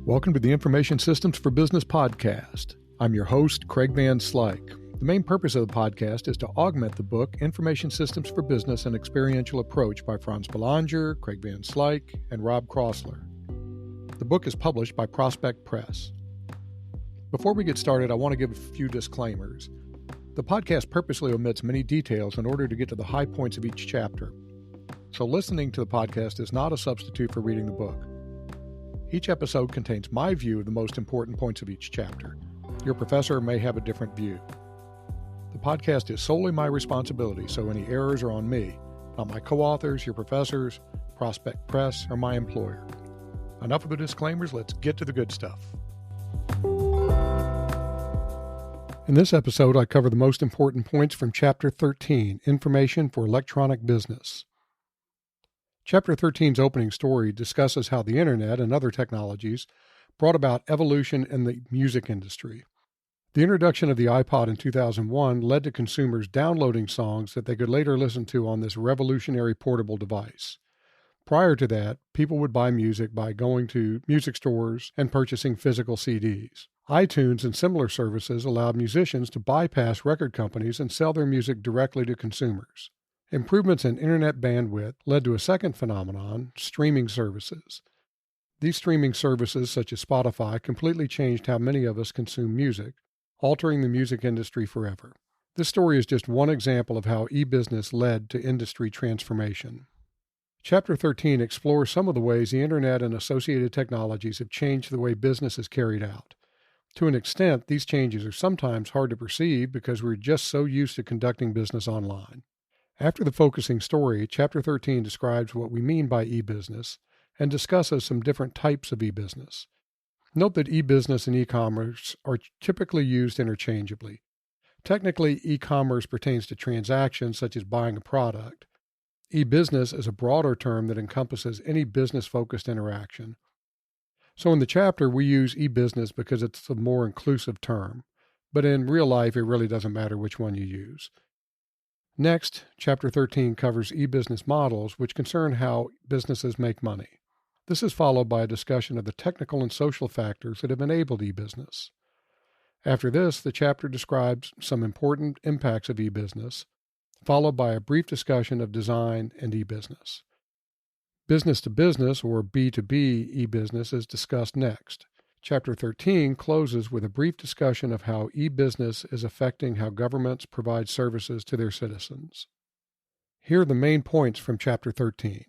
Welcome to the Information Systems for Business podcast. I'm your host, Craig Van Slyke. The main purpose of the podcast is to augment the book Information Systems for Business: An Experiential Approach by Franz Belanger, Craig Van Slyke, and Rob Crossler. The book is published by Prospect Press. Before we get started, I want to give a few disclaimers. The podcast purposely omits many details in order to get to the high points of each chapter. So listening to the podcast is not a substitute for reading the book. Each episode contains my view of the most important points of each chapter. Your professor may have a different view. The podcast is solely my responsibility, so any errors are on me, not my co-authors, your professors, Prospect Press, or my employer. Enough of the disclaimers, let's get to the good stuff. In this episode, I cover the most important points from Chapter 13, Information for Electronic Business. Chapter 13's opening story discusses how the Internet and other technologies brought about evolution in the music industry. The introduction of the iPod in 2001 led to consumers downloading songs that they could later listen to on this revolutionary portable device. Prior to that, people would buy music by going to music stores and purchasing physical CDs. iTunes and similar services allowed musicians to bypass record companies and sell their music directly to consumers. Improvements in internet bandwidth led to a second phenomenon, streaming services. These streaming services, such as Spotify, completely changed how many of us consume music, altering the music industry forever. This story is just one example of how e-business led to industry transformation. Chapter 13 explores some of the ways the internet and associated technologies have changed the way business is carried out. To an extent, these changes are sometimes hard to perceive because we're just so used to conducting business online. After the focusing story, Chapter 13 describes what we mean by e-business and discusses some different types of e-business. Note that e-business and e-commerce are typically used interchangeably. Technically, e-commerce pertains to transactions such as buying a product. E-business is a broader term that encompasses any business-focused interaction. So in the chapter, we use e-business because it's a more inclusive term, but in real life, it really doesn't matter which one you use. Next, Chapter 13 covers e-business models, which concern how businesses make money. This is followed by a discussion of the technical and social factors that have enabled e-business. After this, the chapter describes some important impacts of e-business, followed by a brief discussion of design and e-business. Business-to-business, or B2B e-business, is discussed next. Chapter 13 closes with a brief discussion of how e-business is affecting how governments provide services to their citizens. Here are the main points from Chapter 13.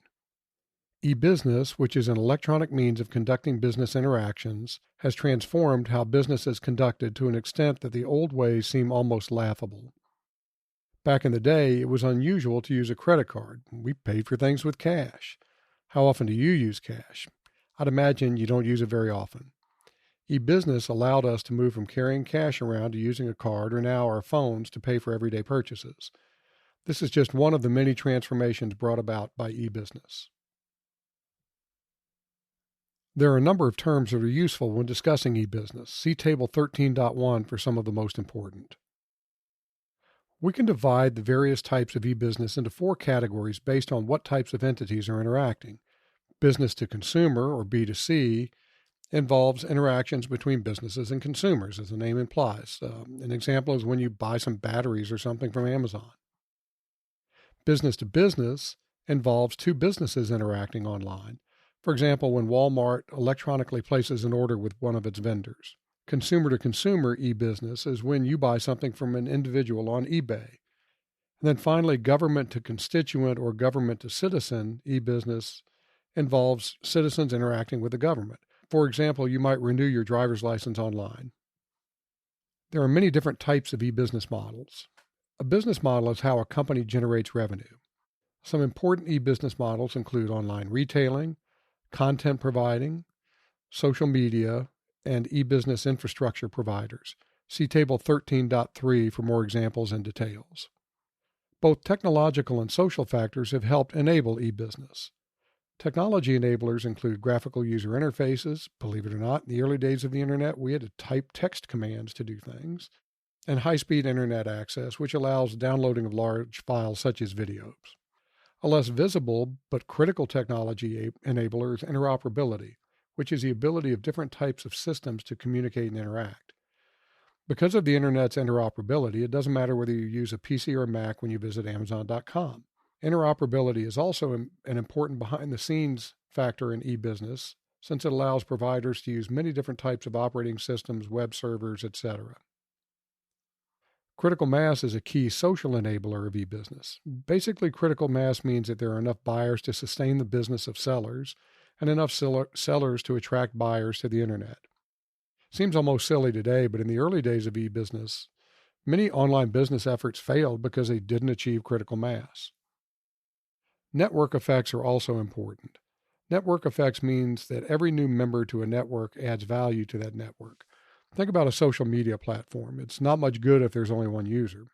E-business, which is an electronic means of conducting business interactions, has transformed how business is conducted to an extent that the old ways seem almost laughable. Back in the day, it was unusual to use a credit card. We paid for things with cash. How often do you use cash? I'd imagine you don't use it very often. E-business allowed us to move from carrying cash around to using a card or now our phones to pay for everyday purchases. This is just one of the many transformations brought about by e-business. There are a number of terms that are useful when discussing e-business. See Table 13.1 for some of the most important. We can divide the various types of e-business into 4 categories based on what types of entities are interacting. Business to consumer, or B2C, involves interactions between businesses and consumers, as the name implies. An example is when you buy some batteries or something from Amazon. Business to business involves 2 businesses interacting online. For example, when Walmart electronically places an order with one of its vendors. Consumer to consumer e-business is when you buy something from an individual on eBay. And then finally, government to constituent or government to citizen e-business involves citizens interacting with the government. For example, you might renew your driver's license online. There are many different types of e-business models. A business model is how a company generates revenue. Some important e-business models include online retailing, content providing, social media, and e-business infrastructure providers. See Table 13.3 for more examples and details. Both technological and social factors have helped enable e-business. Technology enablers include graphical user interfaces. Believe it or not, in the early days of the internet, we had to type text commands to do things. And high-speed internet access, which allows downloading of large files such as videos. A less visible but critical technology enabler is interoperability, which is the ability of different types of systems to communicate and interact. Because of the Internet's interoperability, it doesn't matter whether you use a PC or a Mac when you visit Amazon.com. Interoperability is also an important behind-the-scenes factor in e-business, since it allows providers to use many different types of operating systems, web servers, etc. Critical mass is a key social enabler of e-business. Basically, critical mass means that there are enough buyers to sustain the business of sellers and enough sellers to attract buyers to the Internet. Seems almost silly today, but in the early days of e-business, many online business efforts failed because they didn't achieve critical mass. Network effects are also important. Network effects means that every new member to a network adds value to that network. Think about a social media platform. It's not much good if there's only one user.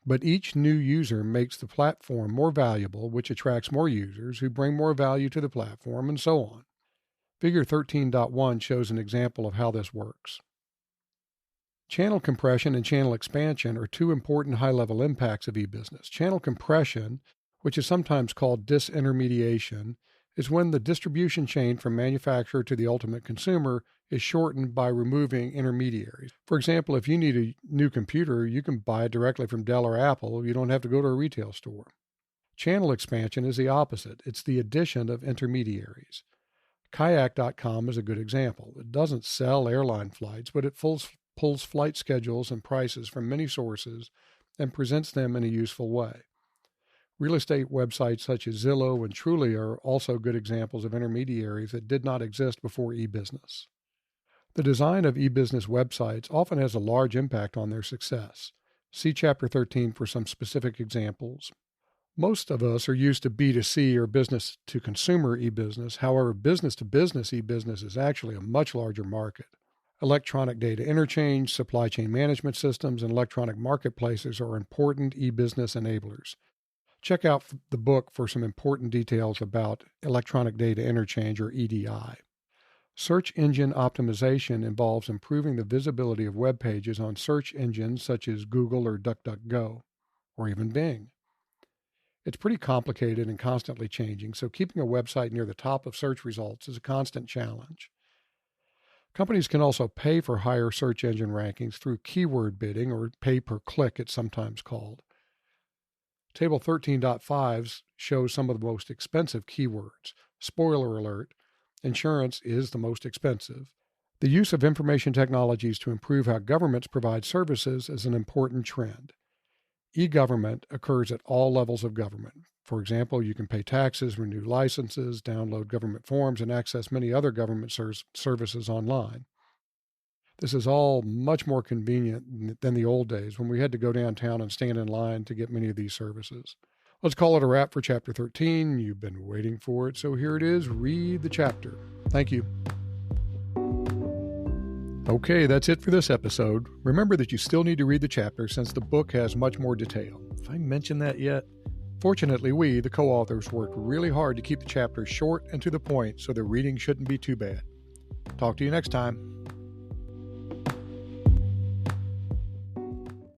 But each new user makes the platform more valuable, which attracts more users who bring more value to the platform, and so on. Figure 13.1 shows an example of how this works. Channel compression and channel expansion are two important high-level impacts of e-business. Channel compression, which is sometimes called disintermediation, is when the distribution chain from manufacturer to the ultimate consumer is shortened by removing intermediaries. For example, if you need a new computer, you can buy it directly from Dell or Apple. You don't have to go to a retail store. Channel expansion is the opposite. It's the addition of intermediaries. Kayak.com is a good example. It doesn't sell airline flights, but it pulls flight schedules and prices from many sources and presents them in a useful way. Real estate websites such as Zillow and Trulia are also good examples of intermediaries that did not exist before e-business. The design of e-business websites often has a large impact on their success. See Chapter 13 for some specific examples. Most of us are used to B2C or business-to-consumer e-business. However, business-to-business e-business is actually a much larger market. Electronic data interchange, supply chain management systems, and electronic marketplaces are important e-business enablers. Check out the book for some important details about electronic data interchange, or EDI. Search engine optimization involves improving the visibility of web pages on search engines such as Google or DuckDuckGo, or even Bing. It's pretty complicated and constantly changing, so keeping a website near the top of search results is a constant challenge. Companies can also pay for higher search engine rankings through keyword bidding, or pay-per-click it's sometimes called. Table 13.5 shows some of the most expensive keywords. Spoiler alert, insurance is the most expensive. The use of information technologies to improve how governments provide services is an important trend. E-government occurs at all levels of government. For example, you can pay taxes, renew licenses, download government forms, and access many other government services online. This is all much more convenient than the old days when we had to go downtown and stand in line to get many of these services. Let's call it a wrap for Chapter 13. You've been waiting for it, so here it is. Read the chapter. Thank you. Okay, that's it for this episode. Remember that you still need to read the chapter since the book has much more detail. Have I mentioned that yet? Fortunately, we, the co-authors, worked really hard to keep the chapter short and to the point, so the reading shouldn't be too bad. Talk to you next time.